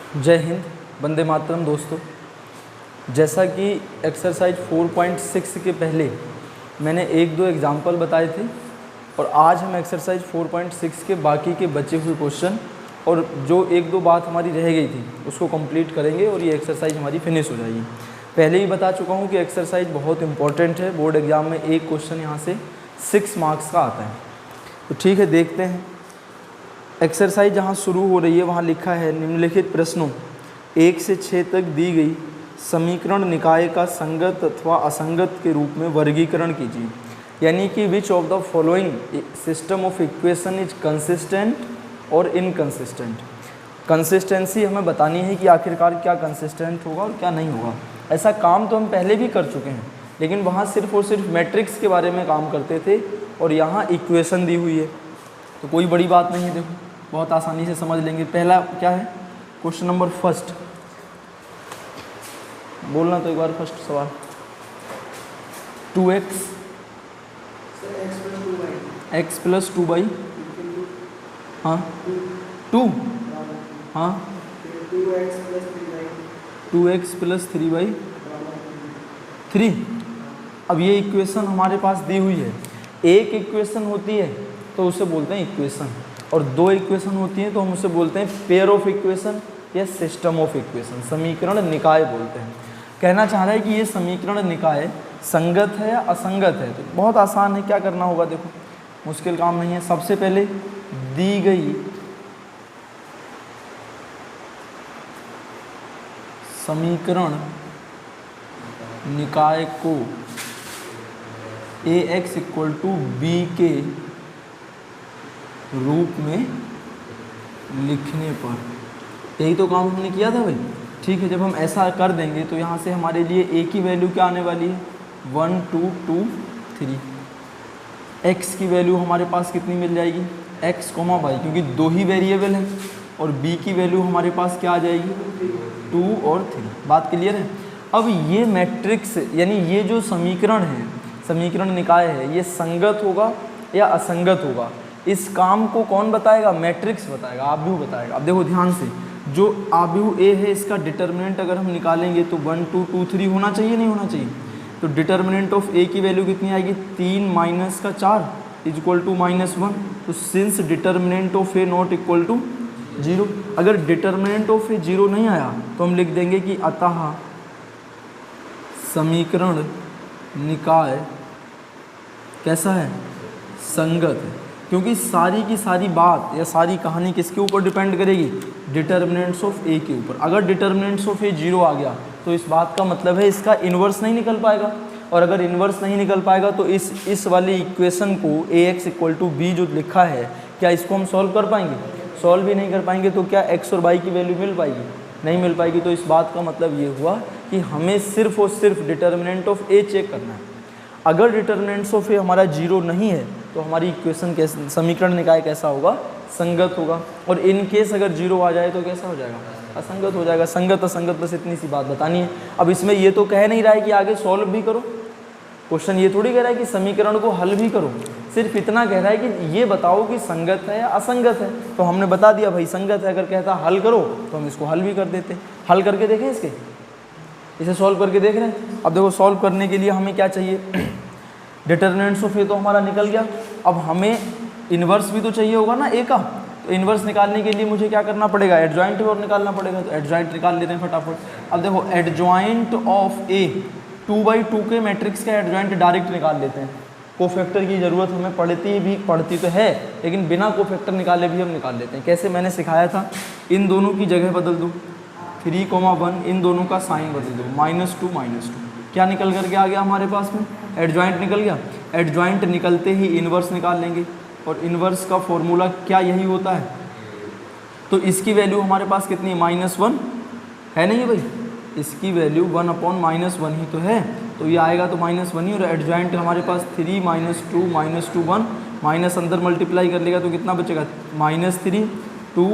जय हिंद, वंदे मातरम। दोस्तों, जैसा कि एक्सरसाइज 4.6 के पहले मैंने एक दो एग्जाम्पल बताए थे और आज हम एक्सरसाइज 4.6 के बाकी के बचे हुए क्वेश्चन और जो एक दो बात हमारी रह गई थी उसको कंप्लीट करेंगे और ये एक्सरसाइज हमारी फिनिश हो जाएगी। पहले ही बता चुका हूँ कि एक्सरसाइज बहुत इंपॉर्टेंट है। बोर्ड एग्जाम में एक क्वेश्चन यहाँ से 6 मार्क्स का आता है। तो ठीक है, देखते हैं। एक्सरसाइज जहाँ शुरू हो रही है वहाँ लिखा है, निम्नलिखित प्रश्नों 1 से 6 तक दी गई समीकरण निकाय का संगत अथवा असंगत के रूप में वर्गीकरण कीजिए। यानी कि which of the following system of equation is consistent और इनकंसिस्टेंट। कंसिस्टेंसी हमें बतानी है कि आखिरकार क्या कंसिस्टेंट होगा और क्या नहीं होगा। ऐसा काम तो हम पहले भी कर चुके हैं, लेकिन वहाँ सिर्फ और सिर्फ मैट्रिक्स के बारे में काम करते थे और यहाँ इक्वेशन दी हुई है, तो कोई बड़ी बात नहीं है। देखो, बहुत आसानी से समझ लेंगे। पहला क्या है, क्वेश्चन नंबर फर्स्ट, बोलना तो एक बार फर्स्ट सवाल। 2x x प्लस 2y, हाँ 2, हाँ 2x प्लस 3y 3। अब ये इक्वेशन हमारे पास दी हुई है। एक इक्वेशन होती है तो उसे बोलते हैं इक्वेशन, और दो इक्वेशन होती हैं तो हम उसे बोलते हैं पेयर ऑफ इक्वेशन या सिस्टम ऑफ इक्वेशन, समीकरण निकाय बोलते हैं। कहना चाह रहा है कि ये समीकरण निकाय संगत है या असंगत है। तो बहुत आसान है, क्या करना होगा, देखो मुश्किल काम नहीं है। सबसे पहले दी गई समीकरण निकाय को ax = b के रूप में लिखने पर, यही तो काम हमने किया था भाई। ठीक है, जब हम ऐसा कर देंगे तो यहाँ से हमारे लिए a की वैल्यू क्या आने वाली है, 1 2 2 3। x की वैल्यू हमारे पास कितनी मिल जाएगी, x, y, क्योंकि दो ही वेरिएबल हैं, और b की वैल्यू हमारे पास क्या आ जाएगी, 2 और 3। बात क्लियर है। अब ये मैट्रिक्स यानी ये जो समीकरण है, समीकरण निकाय है, ये संगत होगा या असंगत होगा, इस काम को कौन बताएगा, मैट्रिक्स बताएगा, आव्यूह बताएगा। अब देखो ध्यान से, जो आव्यूह ए है इसका डिटर्मिनेंट अगर हम निकालेंगे तो 1 2 2 3 होना चाहिए, नहीं होना चाहिए। तो डिटर्मिनेंट ऑफ ए की वैल्यू कितनी आएगी, 3 - 4 = -1। तो since determinant of A not equal to 0, अगर डिटर्मिनेंट ऑफ ए 0 नहीं आया तो हम लिख देंगे कि अतः समीकरण निकाय कैसा है, संगत है। क्योंकि सारी की सारी बात या सारी कहानी किसके ऊपर डिपेंड करेगी, डिटर्मिनेंट्स ऑफ ए के ऊपर। अगर डिटर्मिनेंट्स ऑफ ए 0 आ गया तो इस बात का मतलब है इसका इन्वर्स नहीं निकल पाएगा, और अगर इन्वर्स नहीं निकल पाएगा तो इस वाली इक्वेशन को ax = b जो लिखा है, क्या इसको हम सॉल्व कर पाएंगे, सॉल्व भी नहीं कर पाएंगे। तो क्या x और y की वैल्यू मिल पाएगी, नहीं मिल पाएगी। तो इस बात का मतलब ये हुआ कि हमें सिर्फ और सिर्फ डिटर्मिनेंट ऑफ ए चेक करना है। अगर डिटर्मिनेंट्स ऑफ ए हमारा 0 नहीं है तो हमारी इक्वेशन कैसे, समीकरण निकाय कैसा होगा, संगत होगा। और इन केस अगर 0 आ जाए तो कैसा हो जाएगा, असंगत हो जाएगा। संगत असंगत, बस इतनी सी बात बतानी है। अब इसमें ये तो कह नहीं रहा है कि आगे सॉल्व भी करो, क्वेश्चन ये थोड़ी कह रहा है कि समीकरण को हल भी करो, सिर्फ इतना कह रहा है कि ये बताओ कि संगत है या असंगत है। तो हमने बता दिया भाई संगत है। अगर कहता हल करो तो हम इसको हल भी कर देते। हल करके देखें, इसे सॉल्व करके देख रहे हैं। अब देखो, सॉल्व करने के लिए हमें क्या चाहिए, डिटर्मिनेंट्स ऑफ ए तो हमारा निकल गया। अब हमें इन्वर्स भी तो चाहिए होगा ना ए का। तो इन्वर्स निकालने के लिए मुझे क्या करना पड़ेगा, एडजॉइंट और निकालना पड़ेगा। तो एडजॉइंट निकाल लेते हैं फटाफट। अब देखो, एडजॉइंट ऑफ ए 2/2 के मैट्रिक्स का एडजॉइंट डायरेक्ट निकाल लेते हैं। कोफैक्टर की ज़रूरत हमें पड़ती तो है, लेकिन बिना कोफैक्टर निकाले भी हम निकाल लेते हैं। कैसे, मैंने सिखाया था, इन दोनों की जगह बदल दो, 3, 1, इन दोनों का साइन बदल दो, -2 -2। क्या निकल करके आ गया हमारे पास में, एडजॉइंट निकल गया। एडजॉइंट निकलते ही इन्वर्स निकाल लेंगे, और इन्वर्स का फॉर्मूला क्या यही होता है। तो इसकी वैल्यू हमारे पास कितनी है, -1 है नहीं भाई, इसकी वैल्यू 1/-1 ही तो है। तो ये आएगा तो -1 ही, और एडजॉइंट हमारे पास 3 -2 -2 1, माइनस अंदर मल्टीप्लाई कर लेगा तो कितना बचेगा, -3 2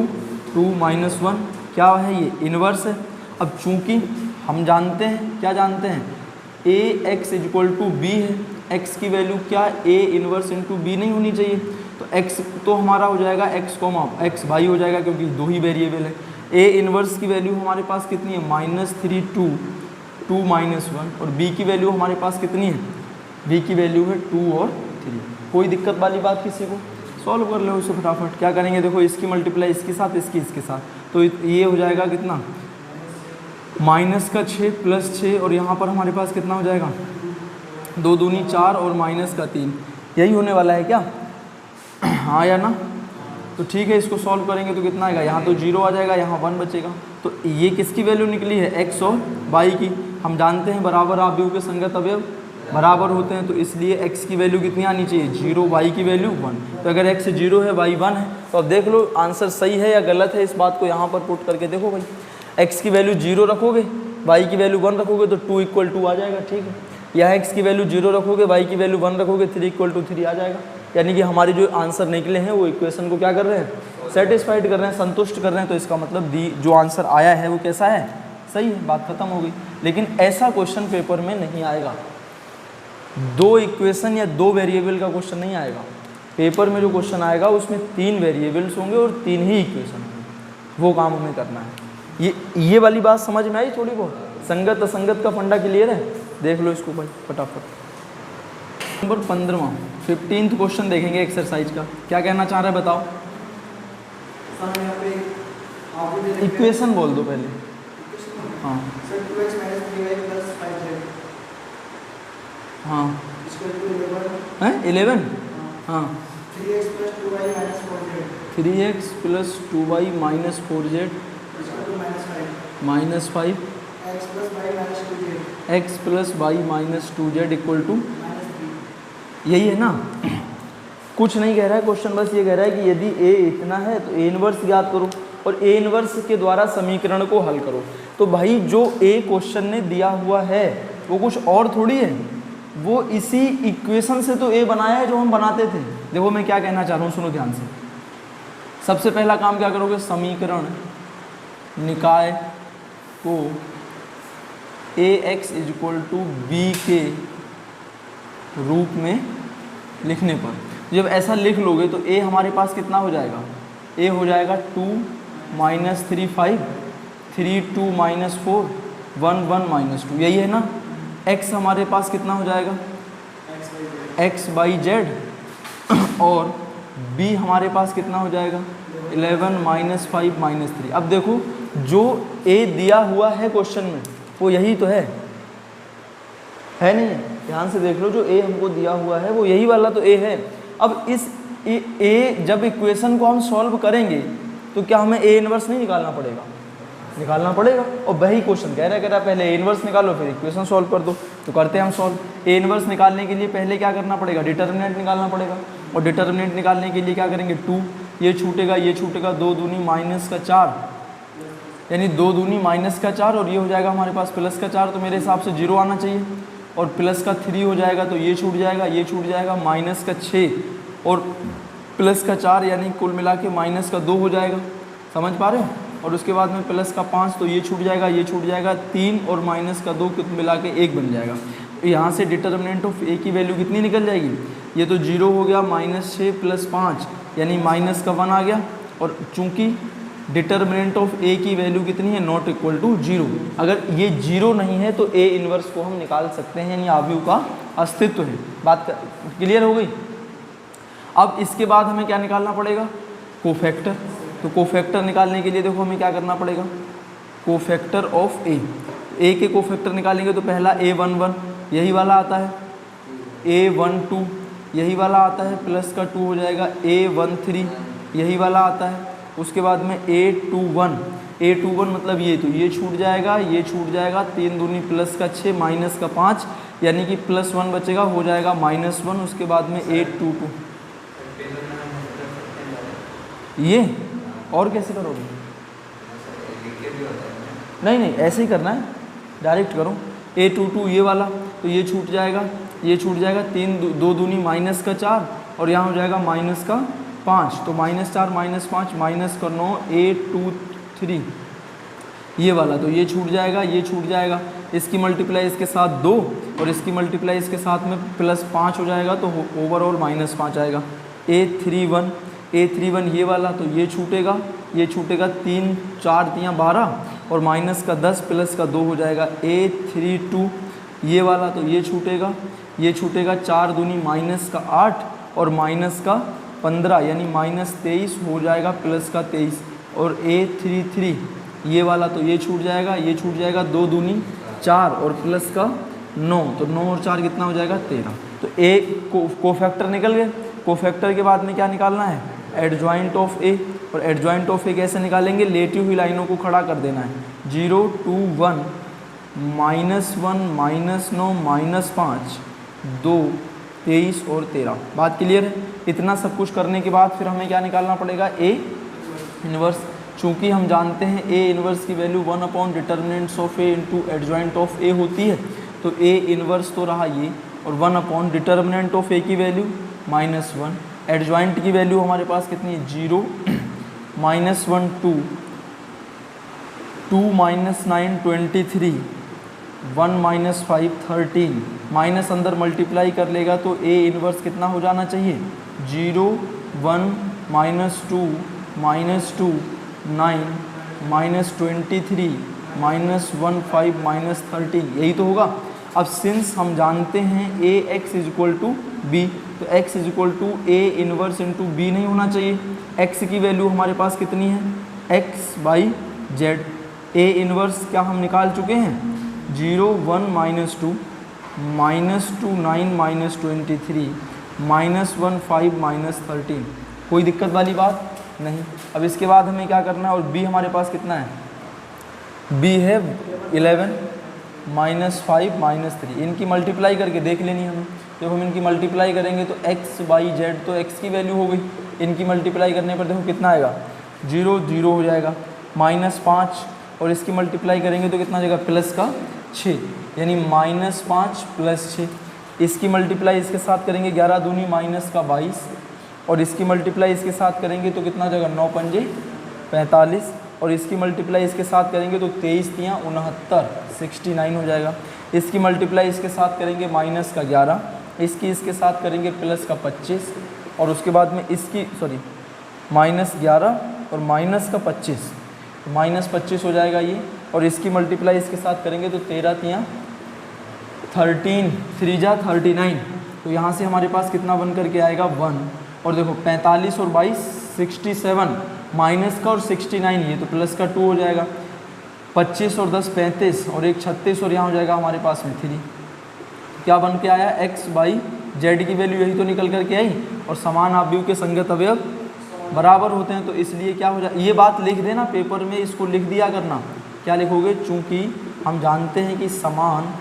2 -1, क्या है ये, इन्वर्स है। अब चूंकि हम जानते हैं, क्या जानते हैं, ax = b है, x की वैल्यू क्या, a इन्वर्स इंटू b नहीं होनी चाहिए। तो x तो हमारा हो जाएगा x, x भाई हो जाएगा क्योंकि दो ही वेरिएबल है। ए इनवर्स की वैल्यू हमारे पास कितनी है -3 2 2 -1 और बी की वैल्यू हमारे पास कितनी है, बी की वैल्यू है 2 और 3। कोई दिक्कत वाली बात किसी को? सॉल्व कर लो उसे फटाफट। क्या करेंगे देखो, इसकी मल्टीप्लाई इसके साथ, इसकी इसके साथ, तो ये हो जाएगा कितना -6 + 6 और यहाँ पर हमारे पास कितना हो जाएगा 2 दूनी 4 और -3। यही होने वाला है क्या? हाँ या ना? तो ठीक है, इसको सॉल्व करेंगे तो कितना आएगा, यहाँ तो 0 आ जाएगा, यहाँ 1 बचेगा। तो ये किसकी वैल्यू निकली है, x और y की। हम जानते हैं बराबर आव्यूह के संगत अवयव बराबर होते हैं, तो इसलिए x की वैल्यू कितनी आनी चाहिए 0, y की वैल्यू 1। तो अगर x 0 है y 1 है, तो अब देख लो आंसर सही है या गलत है, इस बात को यहाँ पर पुट करके देखो भाई। x की वैल्यू 0 रखोगे, y की वैल्यू 1 रखोगे तो 2 = 2 आ जाएगा, ठीक है। या x की वैल्यू 0 रखोगे, y की वैल्यू 1 रखोगे, 3 = 3 आ जाएगा। यानी कि हमारे जो आंसर निकले हैं वो इक्वेशन को क्या कर रहे हैं, सेटिस्फाइड कर रहे हैं, संतुष्ट कर रहे हैं। तो इसका मतलब जो आंसर आया है वो कैसा है, सही है, बात खत्म हो गई। लेकिन ऐसा क्वेश्चन पेपर में नहीं आएगा, 2 इक्वेशन या 2 वेरिएबल का क्वेश्चन नहीं आएगा। पेपर में जो क्वेश्चन आएगा उसमें 3 वेरिएबल्स होंगे और 3 ही इक्वेशन होंगे, वो काम हमें करना है। ये वाली बात समझ में आई थोड़ी बहुत? संगत असंगत का फंडा क्लियर है? देख लो इसको भाई फटाफट। नंबर 15वां 15th क्वेश्चन देखेंगे एक्सरसाइज का। क्या कहना चाह रहा है बताओ? इक्वेशन बोल दो पहले। हाँ हाँ हैं 11, हाँ 3x + 2y - 4z -5 x + y - 2z = यही है ना? कुछ नहीं कह रहा है क्वेश्चन, बस ये कह रहा है कि यदि a इतना है तो a इनवर्स ज्ञात करो और a इनवर्स के द्वारा समीकरण को हल करो। तो भाई जो a क्वेश्चन ने दिया हुआ है वो कुछ और थोड़ी है, वो इसी इक्वेशन से तो a बनाया है जो हम बनाते थे। देखो मैं क्या कहना चाह रहा हूँ, सुनो ध्यान से। सबसे पहला काम क्या करोगे, समीकरण निकाय को ax = b के रूप में लिखने पर, जब ऐसा लिख लोगे तो a हमारे पास कितना हो जाएगा, a हो जाएगा 2 - 3 5 3 2 - 4 1 1 - 2, यही है ना। x हमारे पास कितना हो जाएगा x/z और b हमारे पास कितना हो जाएगा 11 - 5 - 3। अब देखो जो a दिया हुआ है क्वेश्चन में वो यही तो है नहीं? ध्यान से देख लो, जो a हमको दिया हुआ है वो यही वाला तो a है। अब इस a जब इक्वेशन को हम सॉल्व करेंगे तो क्या हमें a इनवर्स नहीं निकालना पड़ेगा? निकालना पड़ेगा। और वही क्वेश्चन कह रहा है पहले a इनवर्स निकालो फिर इक्वेशन सॉल्व कर दो। तो करते हैं हम सॉल्व। a इनवर्स निकालने के लिए पहले क्या करना पड़ेगा, डिटर्मिनेंट निकालना पड़ेगा। और डिटर्मिनेंट निकालने के लिए क्या करेंगे, 2 ये छूटेगा, 2 दूनी -4 यानी 2 दूनी -4 और ये हो जाएगा हमारे पास +4। तो मेरे हिसाब से 0 आना चाहिए और +3 हो जाएगा तो ये छूट जाएगा, ये छूट जाएगा, -6 और +4 यानी कुल मिला के -2 हो जाएगा। समझ पा रहे हो? और उसके बाद में +5 तो ये छूट जाएगा, ये छूट जाएगा, 3 और -2 कुल मिला के 1 बन जाएगा। यहाँ से डिटर्मिनेंट ऑफ a की वैल्यू कितनी निकल जाएगी, ये तो 0 हो गया, -6 + 5 यानी -1 आ गया। और चूँकि डिटर्मिनेंट ऑफ a की वैल्यू कितनी है, नॉट इक्वल टू 0। अगर ये 0 नहीं है तो a इनवर्स को हम निकाल सकते हैं, यानी आव्यूह का अस्तित्व है। बात क्लियर हो गई? अब इसके बाद हमें क्या निकालना पड़ेगा, कोफैक्टर। तो कोफैक्टर निकालने के लिए देखो हमें क्या करना पड़ेगा, कोफैक्टर ऑफ a के कोफैक्टर निकालेंगे तो पहला a11 यही वाला आता है, a12 यही वाला आता है, +2 हो जाएगा, a13 यही वाला आता है। उसके बाद में a21 मतलब ये, तो ये छूट जाएगा, ये छूट जाएगा, 3 दूनी +6 -5 यानी कि +1 बचेगा, हो जाएगा -1। उसके बाद में a22 ये, और कैसे करोगे? नहीं ऐसे ही करना है, डायरेक्ट करो। a22 ये वाला तो ये छूट जाएगा, ये छूट जाएगा, 2 दूनी -4 और यहाँ हो जाएगा -5 तो -4 -5 -9 a23 ये वाला तो ये छूट जाएगा, ये छूट जाएगा। इसकी मल्टीप्लाई इसके साथ 2 और इसकी मल्टीप्लाई इसके साथ में +5 हो जाएगा तो ओवरऑल -5 आएगा। a31 ये वाला तो ये छूटेगा ये छूटेगा 3 4 तियाँ 12 और माइनस का 10 प्लस का 2 हो जाएगा A32। ये वाला तो ये छूटेगा 4 दूनी माइनस का 8 और माइनस का 15 यानी -23 हो जाएगा प्लस का 23 और A33 ये वाला तो ये छूट जाएगा 2 दूनी 4 और प्लस का 9 तो 9 और 4 कितना हो जाएगा 13। तो ए कोफैक्टर निकल गए। कोफैक्टर के बाद में क्या निकालना है एडजॉइंट ऑफ ए और एडजॉइंट ऑफ ए कैसे निकालेंगे लेटी हुई लाइनों को खड़ा कर देना है 0 2 1 -1 -9 -5 2 23 और 13। बात क्लियर है। इतना सब कुछ करने के बाद फिर हमें क्या निकालना पड़ेगा ए इन्वर्स। चूँकि हम जानते हैं ए इन्वर्स की value 1 determinants of A into adjoint of A होती है तो ए इन्वर्स तो रहा ये और 1 डिटर्मिनेंट ऑफ ए की वैल्यू -1 एडजॉइंट की वैल्यू हमारे पास कितनी है 0 -1 2 2 -9 23 1 -5 13 माइनस अंदर मल्टीप्लाई कर लेगा तो ए इन्वर्स कितना हो जाना चाहिए 0 1 -2 -2 9 -23 -1 5 -13 यही तो होगा। अब सिंस हम जानते हैं A X is equal to B तो x is equal to A inverse into B नहीं होना चाहिए। x की वैल्यू हमारे पास कितनी है x/z। ए इन्वर्स क्या हम निकाल चुके हैं 0 1 -2 -2 9 -23 -1 5 -13 कोई दिक्कत वाली बात नहीं। अब इसके बाद हमें क्या करना है और b हमारे पास कितना है b है 11 -5 -3 इनकी मल्टीप्लाई करके देख लेनी हमें। जब हम इनकी मल्टीप्लाई करेंगे तो x/z तो x की वैल्यू हो गई। इनकी मल्टीप्लाई करने पर देखो कितना आएगा 0 0 हो जाएगा -5 और इसकी मल्टीप्लाई करेंगे तो कितना आ जाएगा प्लस का 6 यानी -5 + 6। इसकी मल्टीप्लाई इसके साथ करेंगे 11 दूनी माइनस का 22 और इसकी मल्टीप्लाई इसके साथ करेंगे तो कितना आ जाएगा 9 पंजे 45 और इसकी मल्टीप्लाई इसके साथ करेंगे तो 23 तियाँ 69 69 हो जाएगा। इसकी मल्टीप्लाई इसके साथ करेंगे माइनस का 11 इसके साथ करेंगे प्लस का 25 और उसके बाद में इसकी -11 और माइनस का 25 -25 हो जाएगा ये और इसकी मल्टीप्लाई इसके साथ करेंगे तो 13 तियाँ 13 3 जा 39 तो यहाँ से हमारे पास कितना बन करके आएगा 1 और देखो 45 और 22 67 माइनस का और 69 ये तो प्लस का 2 हो जाएगा 25 और 10 35 और एक 36 और यहाँ हो जाएगा हमारे पास में 3। क्या बन के आया x/z की वैल्यू यही तो निकल करके आई और समान आव्यूह के संगत अवयव बराबर होते हैं तो इसलिए क्या हो जाए ये बात लिख देना पेपर में इसको लिख दिया करना। क्या लिखोगे चूँकि हम जानते हैं कि समान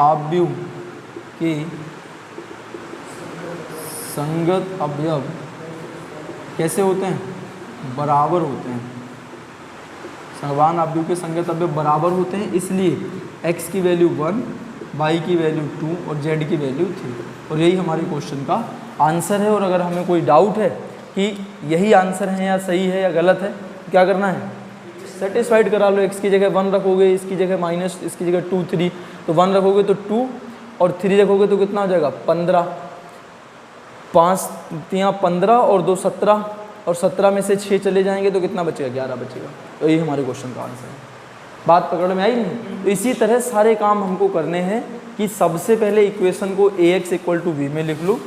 आव्यूह के संगत अवयव कैसे होते हैं बराबर होते हैं। समान आव्यूह के संगत अवयव बराबर होते हैं इसलिए x की वैल्यू 1 y की वैल्यू 2 और z की वैल्यू 3 और यही हमारे क्वेश्चन का आंसर है। और अगर हमें कोई डाउट है कि यही आंसर है या सही है या गलत है क्या करना है सेटिस्फाइड करा लो। x की जगह 1 रखोगे इसकी जगह माइनस इसकी जगह 2 3 तो 1 रखोगे तो 2 और 3 रखोगे तो कितना हो जाएगा 15 5 तियाँ 15 और 2 17 और 17 में से 6 चले जाएंगे तो कितना बचेगा 11 बचेगा। तो यही हमारे क्वेश्चन का आंसर है। बात पकड़ में आई नहीं। तो इसी तरह सारे काम हमको करने हैं कि सबसे पहले इक्वेशन को ax = b में लिख लो,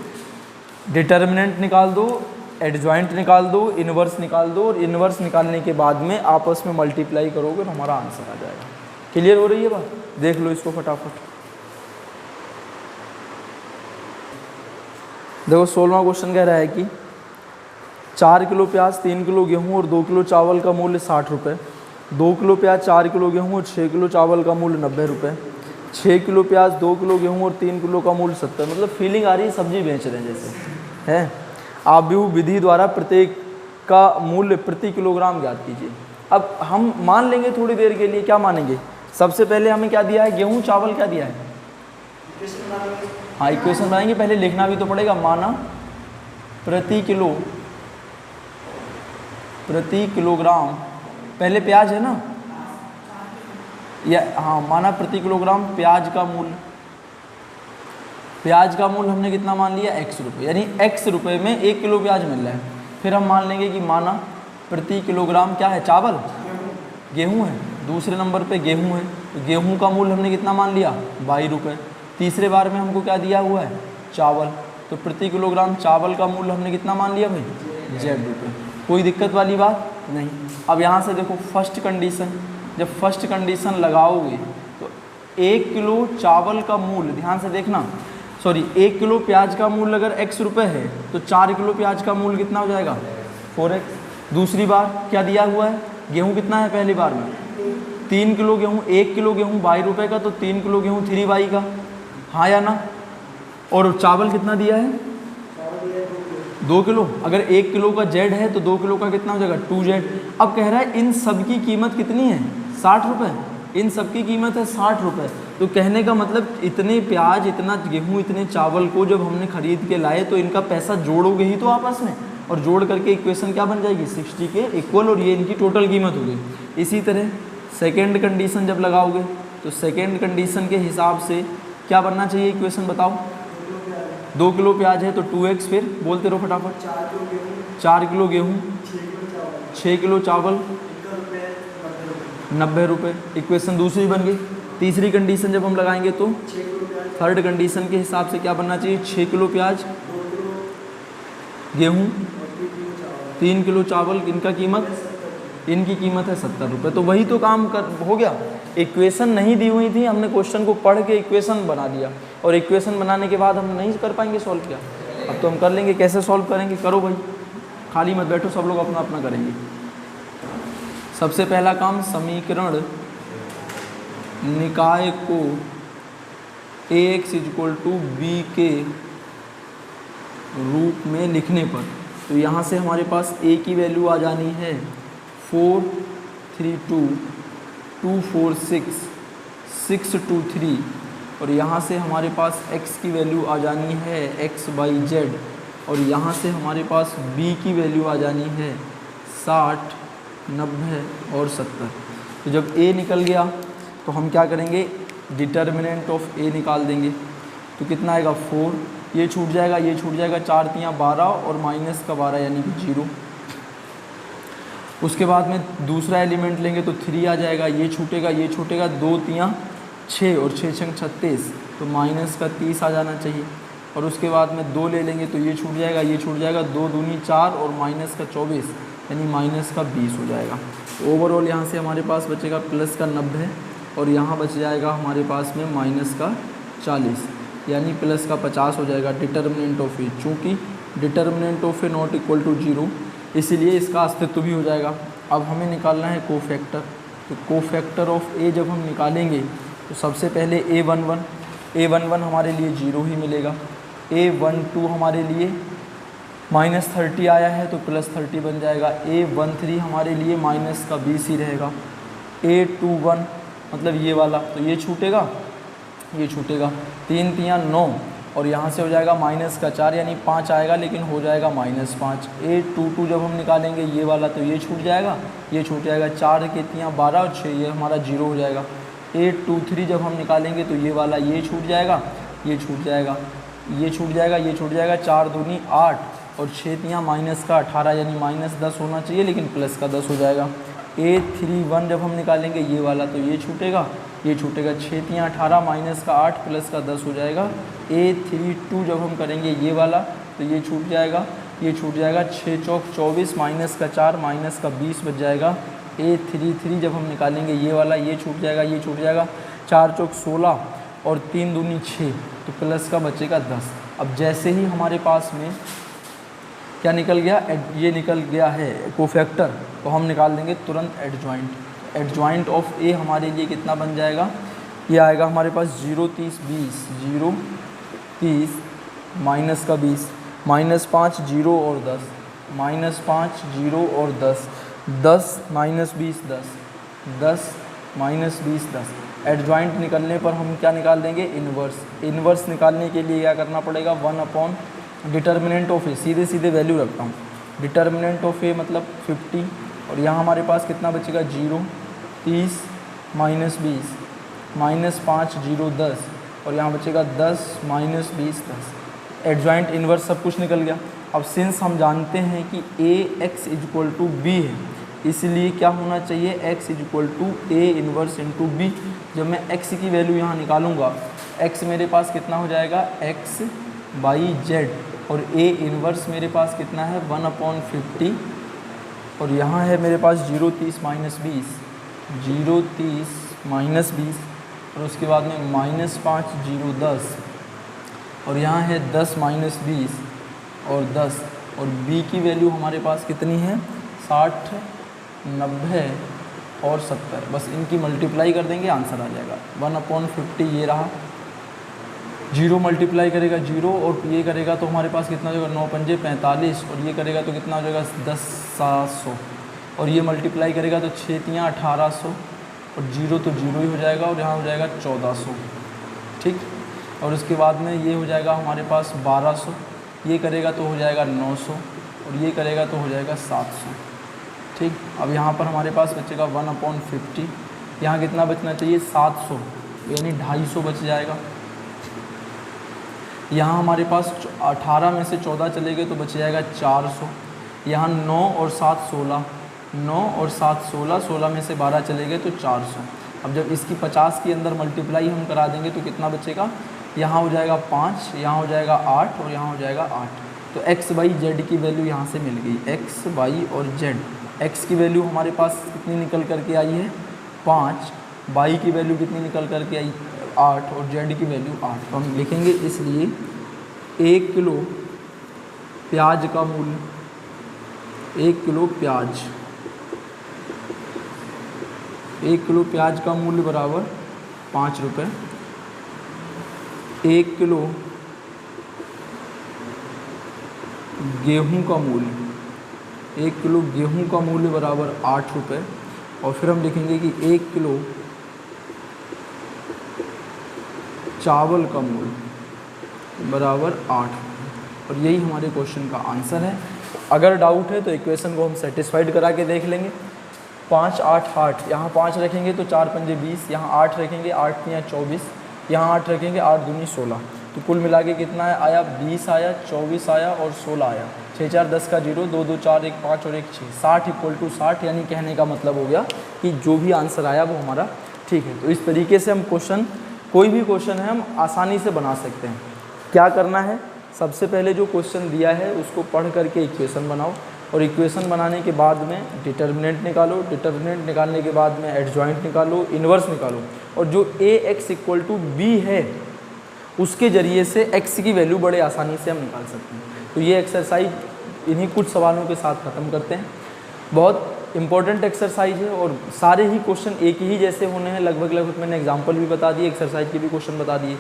डिटर्मिनेंट निकाल दो, एडजॉइंट निकाल दो, इन्वर्स निकाल दो और इन्वर्स निकालने के बाद में आपस में मल्टीप्लाई करोगे तो हमारा आंसर आ जाएगा। क्लियर हो रही है बात? देख लो इसको फटाफट। देखो 16वां क्वेश्चन कह रहा है कि 4 किलो प्याज 3 किलो गेहूँ और 2 किलो चावल का मूल्य 60 रुपये, 2 किलो प्याज 4 किलो गेहूँ और 6 किलो चावल का मूल्य 90 रुपये, 6 किलो प्याज 2 किलो गेहूँ और 3 किलो का मूल्य 70। मतलब फीलिंग आ रही है सब्जी बेच रहे हैं जैसे है। आव्यूह विधि द्वारा प्रत्येक का मूल्य प्रति किलोग्राम ज्ञात कीजिए। अब हम मान लेंगे थोड़ी देर के लिए, क्या मानेंगे? सबसे पहले हमें क्या दिया है? गेहूँ चावल क्या दिया है? हाँ इक्वेशन बनाएंगे, पहले लिखना भी तो पड़ेगा। माना प्रति किलोग्राम, पहले प्याज है ना, या हाँ माना प्रति किलोग्राम प्याज का मूल्य, प्याज का मूल्य हमने कितना मान लिया? x रुपये, यानी x रुपये में 1 किलो प्याज मिल रहा है। फिर हम मान लेंगे कि माना प्रति किलोग्राम क्या है, चावल, गेहूँ है। दूसरे नंबर पे गेहूँ है, तो गेहूँ का मूल्य हमने कितना मान लिया, 22 रुपये। तीसरे बार में हमको क्या दिया हुआ है, चावल, तो प्रति किलोग्राम चावल का मूल्य हमने कितना मान लिया भाई, Z रुपये। कोई दिक्कत वाली बात नहीं। अब यहाँ से देखो फर्स्ट कंडीशन, जब फर्स्ट कंडीशन लगाओगे तो 1 किलो चावल का मूल्य, ध्यान से देखना, सॉरी 1 किलो प्याज का मूल्य अगर X रुपये है तो 4 किलो प्याज का मूल्य कितना हो जाएगा, 4X। दूसरी बार क्या दिया हुआ है, गेहूँ कितना है पहली बार में, 3 किलो गेहूँ, 1 किलो गेहूँ 22 रुपये का, तो 3 किलो गेहूँ 3Y का, हाँ या ना। और चावल कितना दिया है, 2 किलो। अगर 1 किलो का Z है तो 2 किलो का कितना हो जाएगा, 2Z। अब कह रहा है इन सब की कीमत कितनी है, 60 रुपये, इन सब की कीमत है 60 रुपये। तो कहने का मतलब इतने प्याज, इतना गेहूँ, इतने चावल को जब हमने खरीद के लाए तो इनका पैसा जोड़ोगे ही तो आपस में, और जोड़ करके इक्वेशन क्या बन जाएगी, 60 के इक्वल, और ये इनकी टोटल कीमत होगी। इसी तरह सेकेंड कंडीशन जब लगाओगे तो सेकेंड कंडीशन के हिसाब से क्या बनना चाहिए इक्वेशन, बताओ। 2 किलो प्याज है तो 2X, फिर बोलते रहो फटाफट, 4 किलो गेहूँ, 6 किलो चावल, 90 रुपये। इक्वेशन दूसरी बन गई। तीसरी कंडीशन जब हम लगाएंगे तो थर्ड कंडीशन के हिसाब से क्या बनना चाहिए, 6 किलो प्याज, गेहूँ, 3 किलो चावल, इनका कीमत, इनकी कीमत है 70 रुपये। तो वही तो काम हो गया। इक्वेशन नहीं दी हुई थी, हमने क्वेश्चन को पढ़ के इक्वेशन बना दिया, और इक्वेशन बनाने के बाद हम नहीं कर पाएंगे सॉल्व क्या, अब तो हम कर लेंगे। कैसे सॉल्व करेंगे, करो भाई, खाली मत बैठो, सब लोग अपना अपना करेंगे। सबसे पहला काम, समीकरण निकाय को Ax = B के रूप में लिखने पर, तो यहाँ से हमारे पास A की वैल्यू आ जानी है 432, 246, 623, और यहाँ से हमारे पास x की वैल्यू आ जानी है x/z, और यहाँ से हमारे पास b की वैल्यू आ जानी है 60, 90 और 70। तो जब a निकल गया तो हम क्या करेंगे, डिटर्मिनेंट ऑफ a निकाल देंगे। तो कितना आएगा, 4, ये छूट जाएगा, ये छूट जाएगा, 4 तियाँ 12 और माइनस का 12 यानी कि 0। उसके बाद में दूसरा एलिमेंट लेंगे तो 3 आ जाएगा, ये छूटेगा, ये छूटेगा, 2 तियाँ 6 और 6 छंग 36, तो माइनस का 30 आ जाना चाहिए। और उसके बाद में 2 ले लेंगे तो ये छूट जाएगा, ये छूट जाएगा, 2 दूनी 4 और माइनस का 24 यानी माइनस का 20 हो जाएगा। तो ओवरऑल यहाँ से हमारे पास बचेगा प्लस का 90 और यहाँ बच जाएगा हमारे पास में माइनस का 40 यानी प्लस का 50 हो जाएगा डिटर्मिनेंट ऑफ ए। चूँकि determinant of A not equal to 0 इसीलिए इसका अस्तित्व भी हो जाएगा। अब हमें निकालना है कोफैक्टर। तो कोफैक्टर ऑफ ए जब हम निकालेंगे तो सबसे पहले a11 हमारे लिए 0 ही मिलेगा, a12 हमारे लिए -30 आया है तो +30 बन जाएगा, a13 हमारे लिए माइनस का 20 ही रहेगा, a21 मतलब ये वाला तो ये छूटेगा, ये छूटेगा, 3 तियाँ 9 और यहाँ से हो जाएगा माइनस का 4 यानी 5 आएगा लेकिन हो जाएगा -5। a22 जब हम निकालेंगे ये वाला तो ये छूट जाएगा, ये छूट जाएगा, 4 के तियाँ 12 और 6 ये हमारा 0 हो जाएगा। a23 जब हम निकालेंगे तो ये वाला ये छूट जाएगा, ये छूट जाएगा, ये छूट जाएगा, ये छूट जाएगा, 4 दूनी 8 और 6 तियाँ माइनस का 18 यानी -10 होना चाहिए लेकिन प्लस का 10 हो जाएगा। a31 जब हम निकालेंगे ये वाला तो ये छूटेगा, ये छूटेगा, 6 तियाँ 18 माइनस का 8 प्लस का 10 हो जाएगा। a32 जब हम करेंगे ये वाला तो ये छूट जाएगा, ये छूट जाएगा, 6 चौक 24 माइनस का 4 माइनस का 20 बच जाएगा। a33 जब हम निकालेंगे ये वाला ये छूट जाएगा, ये छूट जाएगा, 4 चौक 16 और 3 दूनी 6 तो प्लस का बचेगा 10। अब जैसे ही हमारे पास में क्या निकल गया, ये निकल गया है कोफैक्टर, तो हम निकाल देंगे तुरंत एडजॉइंट। एडजॉइंट ऑफ ए हमारे लिए कितना बन जाएगा, ये आएगा हमारे पास 0 30 20, 0 30 माइनस का 20 -5 0 और 10, -5 0 और 10, 10 माइनस 20 10, 10 माइनस 20 10। एडजॉइंट निकलने पर हम क्या निकाल देंगे, इन्वर्स। इन्वर्स निकालने के लिए क्या करना पड़ेगा, 1 डिटर्मिनेंट ऑफ ए, सीधे सीधे वैल्यू रखता हूँ, डिटर्मिनेंट ऑफ ए मतलब 50 और यहाँ हमारे पास कितना बचेगा 0 30 माइनस 20 -5 0 10 और यहाँ बचेगा 10 माइनस 20 10। एडजॉइंट इन्वर्स सब कुछ निकल गया। अब सिंस हम जानते हैं कि A X is equal to B है, इसलिए क्या होना चाहिए, x is equal to A inverse into B. जब मैं x की वैल्यू यहाँ निकालूंगा, x मेरे पास कितना हो जाएगा, x बाई जेड, और a इनवर्स मेरे पास कितना है 1/50, और यहाँ है मेरे पास 0 30 माइनस 20, 0 30 माइनस 20, और उसके बाद में -5 0 10, और यहाँ है 10 माइनस 20 और 10, और b की वैल्यू हमारे पास कितनी है 60 90 और 70। बस इनकी मल्टीप्लाई कर देंगे, आंसर आ जाएगा 1/50। ये रहा, 0 मल्टीप्लाई करेगा 0, और ये करेगा तो हमारे पास कितना हो जाएगा 9 पंजे 45, और ये करेगा तो कितना हो जाएगा 10 700, और ये मल्टीप्लाई करेगा तो 6 तियाँ 1800, और 0 तो 0 ही हो जाएगा, और यहाँ हो जाएगा 1400। ठीक, और उसके बाद में ये हो जाएगा हमारे पास 1200, ये करेगा तो हो जाएगा 900, और ये करेगा तो हो जाएगा 700। ठीक, अब यहाँ पर हमारे पास बचेगा 1/50, यहाँ कितना बचना चाहिए 700, यानी 250 बच जाएगा। यहाँ हमारे पास 18 में से 14 चले गए तो बच जाएगा 400, यहाँ 9 और 7 16, 9 और 7 16, 16 में से 12 चले गए तो 400। अब जब इसकी 50 के अंदर मल्टीप्लाई हम करा देंगे तो कितना बचेगा, यहाँ हो जाएगा 5, यहाँ हो जाएगा 8, और यहाँ हो जाएगा 8। तो x बाई जेड की वैल्यू यहाँ से मिल गई, x बाई और जेड। x की वैल्यू हमारे पास कितनी निकल करके आई है 5, बाई की वैल्यू कितनी निकल करके आई 8, और z की वैल्यू 8। तो हम लिखेंगे इसलिए 1 किलो प्याज का मूल्य, 1 किलो प्याज, 1 किलो प्याज का मूल्य बराबर 5 रुपये। 1 किलो गेहूं का मूल्य, 1 किलो गेहूं का मूल्य बराबर 8 रुपये, और फिर हम लिखेंगे कि 1 किलो चावल का मूल्य बराबर 8 रुपये। और यही हमारे क्वेश्चन का आंसर है। अगर डाउट है तो इक्वेशन को हम सेटिस्फाइड करा के देख लेंगे। 5 8 8, यहाँ 5 रखेंगे तो 4 पंजे 20, यहाँ 8 रखेंगे 8 तियाँ 24, यहाँ 8 रखेंगे 8 दूनी 16, तो कुल मिला के कितना है आया 20 आया, 24 आया और 16 आया। 6 4 10 का 0, 2 2 4 1 5 और 1 6, 60 इक्वल टू 60। यानी कहने का मतलब हो गया कि जो भी आंसर आया वो हमारा ठीक है। तो इस तरीके से हम क्वेश्चन, कोई भी क्वेश्चन है हम आसानी से बना सकते हैं। क्या करना है, सबसे पहले जो क्वेश्चन दिया है उसको पढ़ करके इक्वेशन बनाओ, और इक्वेशन बनाने के बाद में डिटर्मिनेंट निकालो, डिटर्मिनेंट निकालने के बाद में एडजॉइंट निकालो, इन्वर्स निकालो, और जो ए एक्स इक्वल टू बी है उसके ज़रिए से x की वैल्यू बड़े आसानी से हम निकाल सकते हैं। तो ये एक्सरसाइज इन्हीं कुछ सवालों के साथ ख़त्म करते हैं। बहुत इंपॉर्टेंट एक्सरसाइज है और सारे ही क्वेश्चन एक ही जैसे होने हैं लगभग। मैंने एग्जांपल भी बता दिए, एक्सरसाइज के भी क्वेश्चन बता दिए।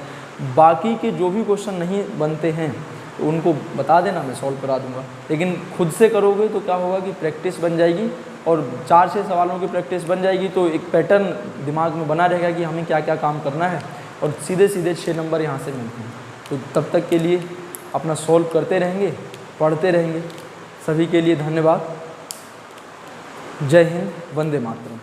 बाकी के जो भी क्वेश्चन नहीं बनते हैं तो उनको बता देना, मैं सॉल्व करा दूंगा। लेकिन खुद से करोगे तो क्या होगा कि प्रैक्टिस बन जाएगी, और 4-6 सवालों की प्रैक्टिस बन जाएगी तो एक पैटर्न दिमाग में बना रहेगा कि हमें क्या क्या काम करना है, और सीधे 6 नंबर यहाँ से मिलते हैं। तो तब तक के लिए अपना सॉल्व करते रहेंगे, पढ़ते रहेंगे। सभी के लिए धन्यवाद। जय हिंद, वंदे मातरम।